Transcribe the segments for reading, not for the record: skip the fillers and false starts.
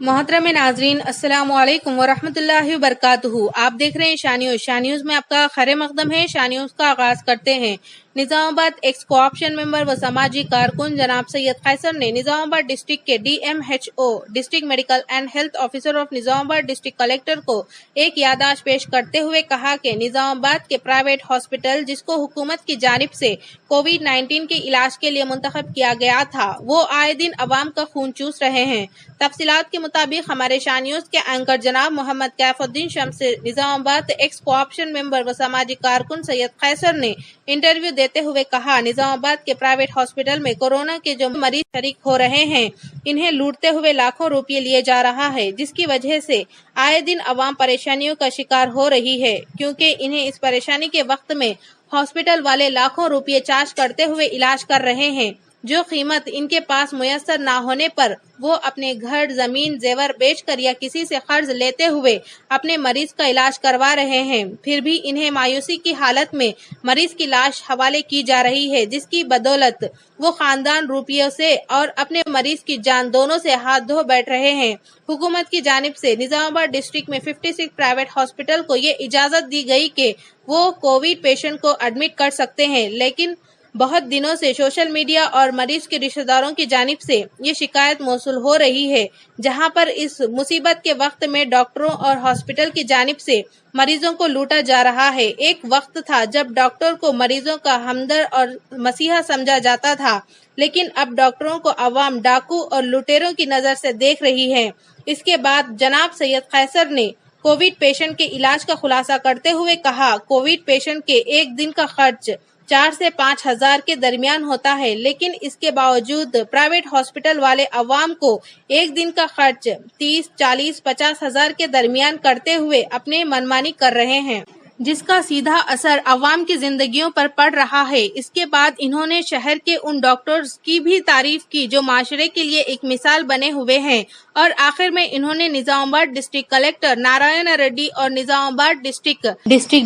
मोहतरम नाजरीन, अस्सलामु अलैकुम वरहमतुल्लाहि वबरकातुहू। आप देख रहे हैं शाह न्यूज़ में आपका खैर मकदम है। शाह न्यूज़ का आगाज करते हैं। निजामाबाद एक्स कोऑप्शन मेंबर व समाजी कारकुन जनाब सैयद कैसर ने निजामाबाद डिस्ट्रिक्ट के DMHO district medical and health officer of Nizamabad district collector को एक याददाश्त पेश करते हुए कहा कि निजामाबाद के प्राइवेट हॉस्पिटल जिसको हुकूमत की जानिब से कोविड-19 के इलाज के लिए मुंतखब किया गया था, वो आए दिन अवाम का खून चूस रहे हैं। तफसीलात के मुताबिक हमारे शाह न्यूज़ के एंकर जनाब मोहम्मद कैफुद्दीन शम्स से निजामाबाद एक्स कोऑप्शन मेंबर व समाजी कारकुन सैयद कैसर ने इंटरव्यू देते हुए कहा, निजामाबाद के प्राइवेट हॉस्पिटल में कोरोना के जो मरीज शरीक हो रहे हैं, इन्हें लूटते हुए लाखों रुपये लिए जा रहा है, जिसकी वजह से आए दिन अवाम परेशानियों का शिकार हो रही है, क्योंकि इन्हें इस परेशानी के वक्त में हॉस्पिटल वाले लाखों रुपये चार्ज करते हुए इलाज कर रहे हैं, जो कीमत इनके पास मुयस्सर ना होने पर वो अपने घर, जमीन, जेवर बेचकर या किसी से कर्ज लेते हुए अपने मरीज का इलाज करवा रहे हैं। फिर भी इन्हें मायूसी की हालत में मरीज की लाश हवाले की जा रही है, जिसकी बदौलत वो खानदान रुपयों से और अपने मरीज की जान दोनों से हाथ धो बैठ रहे हैं। हुकूमत की जानिब से निजामाबाद डिस्ट्रिक्ट में 56 प्राइवेट हॉस्पिटल को ये इजाजत दी गई कि वो कोविड पेशेंट को एडमिट कर सकते हैं, लेकिन बहुत दिनों से सोशल मीडिया और मरीज के रिश्तेदारों की जानिब से ये शिकायत मौसूल हो रही है, जहां पर इस मुसीबत के वक्त में डॉक्टरों और हॉस्पिटल की जानिब से मरीजों को लूटा जा रहा है। एक वक्त था जब डॉक्टर को मरीजों का हमदर्द और मसीहा समझा जाता था, लेकिन अब डॉक्टरों को अवाम डाकू और लुटेरों की नजर से देख रही है। इसके बाद जनाब सैयद कैसर ने कोविड पेशेंट के इलाज का खुलासा करते हुए कहा, कोविड पेशेंट के एक दिन का खर्च 4 से 5 हजार के दरमियान होता है, लेकिन इसके बावजूद प्राइवेट हॉस्पिटल वाले अवाम को एक दिन का खर्च 30, 40, 50 हजार के दरमियान करते हुए अपने मनमानी कर रहे हैं, जिसका सीधा असर अवाम की जिंदगियों पर पड़ रहा है। इसके बाद इन्होंने शहर के उन डॉक्टर्स की भी तारीफ की जो माशरे के लिए एक मिसाल बने हुए हैं, और आखिर में इन्होंने निजामाबाद डिस्ट्रिक्ट कलेक्टर नारायण रेड्डी और निजामाबाद डिस्ट्रिक्ट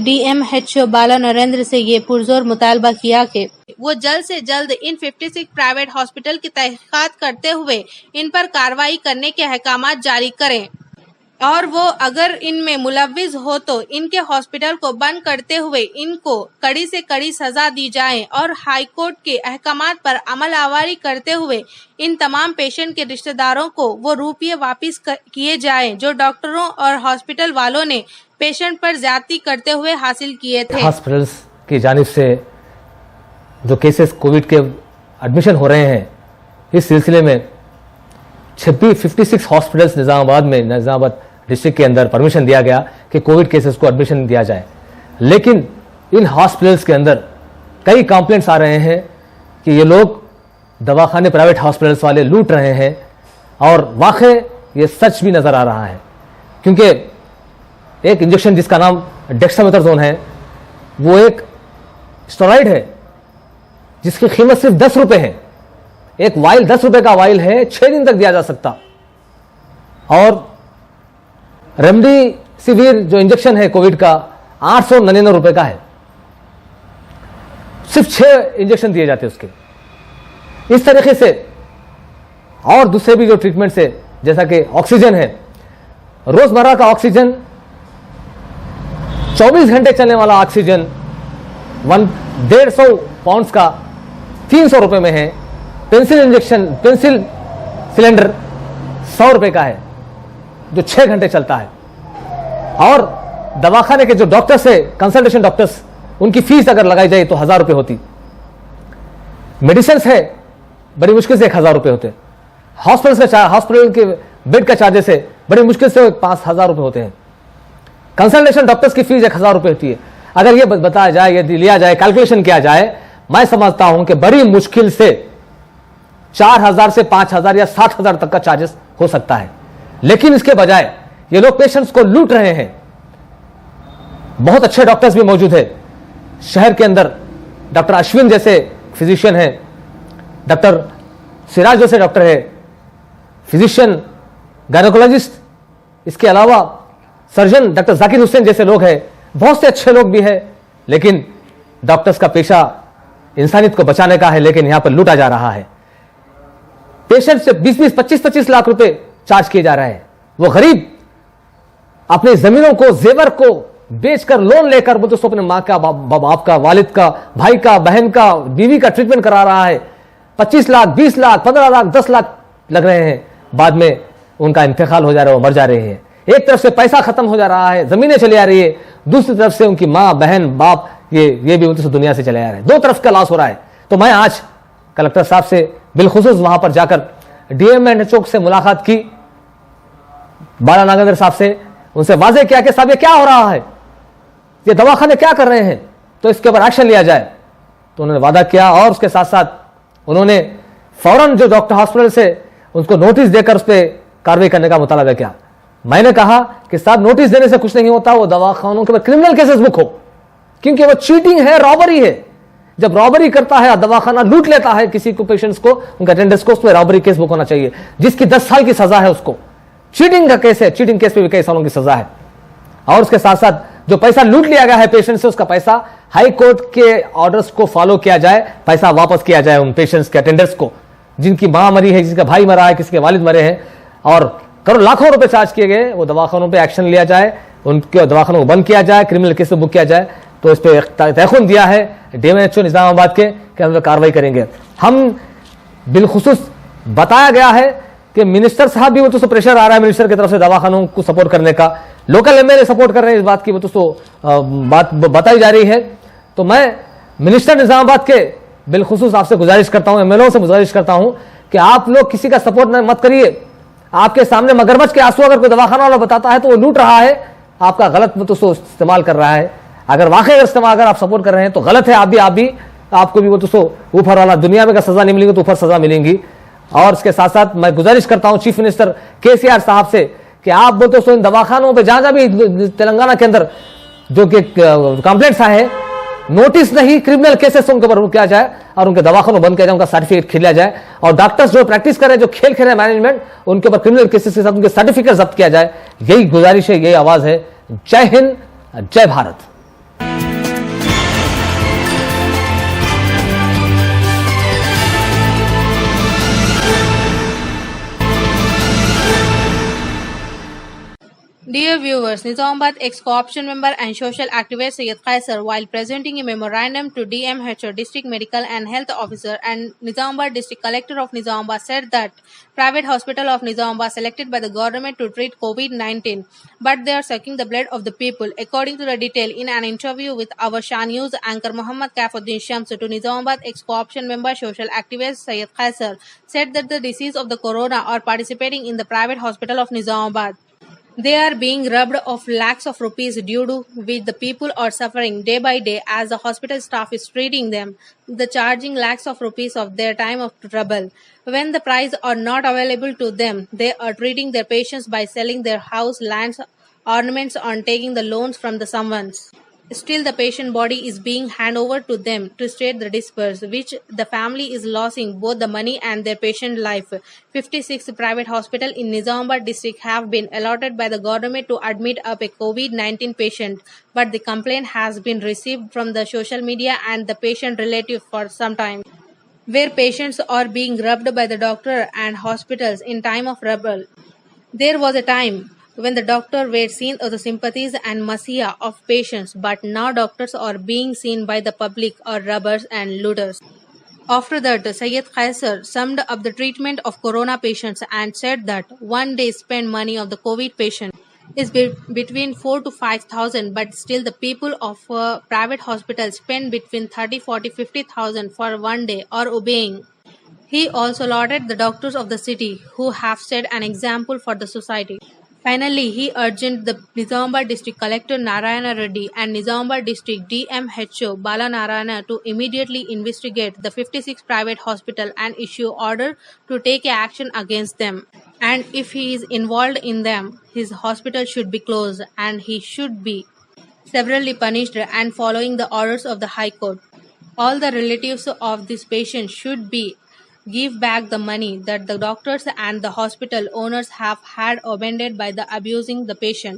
DMHO बाला नरेंद्र से ये पुरजोर मुतालबा किया कि वो जल्द से जल्द इन 56 प्राइवेट हॉस्पिटल की तहकीकात करते हुए इन पर कार्रवाई करने के अहकामात जारी करें, और वो अगर इनमें मुलव्विज हो तो इनके हॉस्पिटल को बंद करते हुए इनको कड़ी से कड़ी सजा दी जाए, और हाई कोर्ट के अहकामात पर अमल आवारी करते हुए इन तमाम पेशेंट के रिश्तेदारों को वो रुपये वापस किए जाएं जो डॉक्टरों और हॉस्पिटल वालों ने पेशेंट पर ज्यादती करते हुए हासिल किए थे। हॉस्पिटल्स की जानिब से जो केसेस कोविड के एडमिशन हो रहे हैं, इस सिलसिले में 56 हॉस्पिटल्स निजामाबाद डिस्ट्रिक्ट के अंदर परमिशन दिया गया कि कोविड केसेस को एडमिशन दिया जाए, लेकिन इन हॉस्पिटल्स के अंदर कई कंप्लेंट्स आ रहे हैं कि ये लोग दवाखाने प्राइवेट हॉस्पिटल्स वाले लूट रहे हैं, और वाकई ये सच भी नजर आ रहा है, क्योंकि एक इंजेक्शन जिसका नाम डेक्सामेथासोन है, वो एक स्टेरॉइड है जिसकी कीमत सिर्फ 10 रुपए है। एक वाइल 10 रुपए का वाइल है, 6 दिन तक दिया जा सकता। और रेमडेसिविर जो इंजेक्शन है कोविड का 899 रुपए का है, सिर्फ 6 इंजेक्शन दिए जाते उसके। इस तरीके से और दूसरे भी जो ट्रीटमेंट है, जैसा कि ऑक्सीजन है, रोजमर्रा का ऑक्सीजन 24 घंटे चलने वाला ऑक्सीजन 150 पाउंड्स का 300 रुपए में है। पेंसिल सिलेंडर 100 रुपए का है जो 6 घंटे चलता है। और दवाखाने के जो डॉक्टर्स है, कंसल्टेशन डॉक्टर्स, उनकी फीस अगर लगाई जाए तो 1000 रुपए होती। मेडिसिन है बड़ी मुश्किल से 1000 रुपए होते। हॉस्पिटल के बेड का चार्जेस है बड़ी मुश्किल से 5000 रुपए होते हैं। कंसल्टेशन डॉक्टर्स की फीस 1000 रुपए होती है। अगर ये बताया जाए, यदि लिया जाए, कैलकुलेशन किया जाए, मैं समझता हूं कि बड़ी मुश्किल से 4000 से 5000 या 7000 तक का चार्जेस हो सकता है, लेकिन इसके बजाय ये लोग पेशेंट्स को लूट रहे हैं। बहुत अच्छे डॉक्टर्स भी मौजूद है शहर के अंदर, डॉक्टर अश्विन जैसे फिजिशियन है, डॉक्टर सिराज जैसे डॉक्टर है, फिजिशियन, गायनेकोलॉजिस्ट, इसके अलावा सर्जन डॉक्टर जाकिर हुसैन जैसे लोग हैं। बहुत से अच्छे लोग भी हैं, लेकिन डॉक्टर्स का पेशा इंसानियत को बचाने का है, लेकिन यहां पर लूटा जा रहा है। पेशेंट से 20-20, 25-25 लाख रुपए चार्ज किए जा रहे हैं। वो गरीब अपनी जमीनों को, जेवर को बेचकर, लोन लेकर वो दोस्तों अपने मां का, बाप का, वालिद का, भाई का, बहन का, बीवी का ट्रीटमेंट करा रहा है। 25 लाख, 20 लाख, 15 लाख, 10 लाख लग रहे हैं, बाद में उनका इंतकाल हो जा रहा है, वो मर जा रहे हैं। एक तरफ से पैसा खत्म हो जा रहा है, जमीनें चली आ रही है, दूसरी तरफ से उनकी मां, बहन, बाप ये भी उनसे दुनिया से चले आ रहे हैं। दो तरफ का लॉस हो रहा है। तो मैं आज कलेक्टर साहब से बिलखुसूस वहां पर जाकर डीएम एंड एचओ से मुलाकात की, बाला नागेंद्र साहब से, उनसे वाजे किया कि साहब ये क्या हो रहा है, ये दवाखाने क्या कर रहे हैं, तो इसके ऊपर एक्शन लिया जाए। तो उन्होंने वादा किया और उसके साथ साथ उन्होंने फौरन जो डॉक्टर हॉस्पिटल से उनको नोटिस देकर उस पर कार्रवाई करने का मुतालबा किया। मैंने कहा कि साहब नोटिस देने से कुछ नहीं होता, वो दवाखानों के ऊपर क्रिमिनल केसेस बुक हो, क्योंकि वो चीटिंग है, रॉबरी है। जब रॉबरी करता है, दवाखाना लूट लेता है किसी को, पेशेंट्स को, उनके अटेंडेंट्स को, उस पर रॉबरी केस बुक होना चाहिए। जिसकी 10 साल की सजा है उसको, चीटिंग का केस है, चीटिंग केस पे भी कई सालों की सजा है। और उसके साथ साथ जो पैसा लूट लिया गया है पेशेंट से, उसका पैसा हाई कोर्ट के ऑर्डर्स को फॉलो किया जाए, पैसा वापस किया जाए उन पेशेंट्स के, अटेंडर्स को, जिनकी मां मरी है, जिसका भाई मरा है, किसी के वालिद मरे हैं, और करोड़ लाखों रुपए चार्ज किए गए। वो दवाखानों पे एक्शन लिया जाए, उनके दवाखानों को बंद किया जाए, क्रिमिनल केस बुक किया जाए। तो इस पर तयखुन दिया है डीएमएचओ निजामाबाद के कि हम कार्रवाई करेंगे। हम बिलखुसूस बताया गया है कि मिनिस्टर साहब भी वो तो प्रेशर आ रहा है मिनिस्टर की तरफ से दवाखानों को सपोर्ट करने का, लोकल एमएलए सपोर्ट कर रहे हैं इस बात की, वो तो बात बताई जा रही है। तो मैं मिनिस्टर निजामाबाद के बिलखुसूस आपसे गुजारिश करता हूं, एमएलए से गुजारिश करता हूं कि आप लोग किसी का सपोर्ट मत करिए। आपके सामने मगरमच्छ के आंसू अगर कोई दवाखाना वाला बताता है तो वो लूट रहा है, आपका गलत तो इस्तेमाल कर रहा है। अगर वाकई इस्तेमाल अगर आप सपोर्ट कर रहे हैं तो गलत है। आपको भी वो तो ऊपर वाला, दुनिया में का सजा नहीं मिलेगी तो ऊपर सजा मिलेंगी। और इसके साथ साथ मैं गुजारिश करता हूं चीफ मिनिस्टर केसीआर साहब से कि आप बोलते हो इन दवाखानों पे जहां भी तेलंगाना के अंदर जो कि कंप्लेंट्स आए हैं, नोटिस नहीं, क्रिमिनल केसेस उनके ऊपर किया जाए और उनके दवाखानों बंद किया जाए, उनका सर्टिफिकेट खिलाया जाए। और डॉक्टर्स जो प्रैक्टिस कर रहे हैं, जो खेल रहे हैं मैनेजमेंट, उनके ऊपर क्रिमिनल केसेस के साथ उनके सर्टिफिकेट जब्त किया जाए। यही गुजारिश है, यही आवाज है। जय हिंद, जय Bharat. Dear viewers, Nizamabad ex-co-option member and social activist Sayyid Qaisar, while presenting a memorandum to DMHO, District Medical and Health Officer, and Nizamabad District Collector of Nizamabad, said that private hospital of Nizamabad selected by the government to treat COVID-19, but they are sucking the blood of the people. According to the detail in an interview with our Shah News anchor Muhammad Kaifuddin Shamsu, to Nizamabad ex-co-option member social activist Sayyid Qaisar said that the disease of the corona are participating in the private hospital of Nizamabad. They are being robbed of lakhs of rupees, due to which the people are suffering day by day as the hospital staff is treating them, the charging lakhs of rupees of their time of trouble. When the price are not available to them, they are treating their patients by selling their house, lands, ornaments, or taking the loans from the someone's. Still, the patient body is being handed over to them to state the disperse, which the family is losing both the money and their patient life. 56 private hospitals in Nizamabad district have been allotted by the government to admit up a COVID-19 patient, but the complaint has been received from the social media and the patient relative for some time, where patients are being robbed by the doctor and hospitals in time of trouble. There was a time when the doctor were seen as the sympathies and messiah of patients, but now doctors are being seen by the public as robbers and looters. After that, Sayyid Qaisar summed up the treatment of corona patients and said that one day spent money of the COVID patient is between 4 to 5,000, but still the people of private hospitals spend between 30, 40, 50,000 for one day or obeying. He also lauded the doctors of the city who have set an example for the society. Finally, he urged the Nizamabad District Collector Narayana Reddy and Nizamabad District DMHO Bala Narayana to immediately investigate the 56 private hospitals and issue order to take action against them. And if he is involved in them, his hospital should be closed and he should be severely punished and following the orders of the High Court. All the relatives of this patient should be give back the money that the doctors and the hospital owners have had abandoned by the abusing the patient.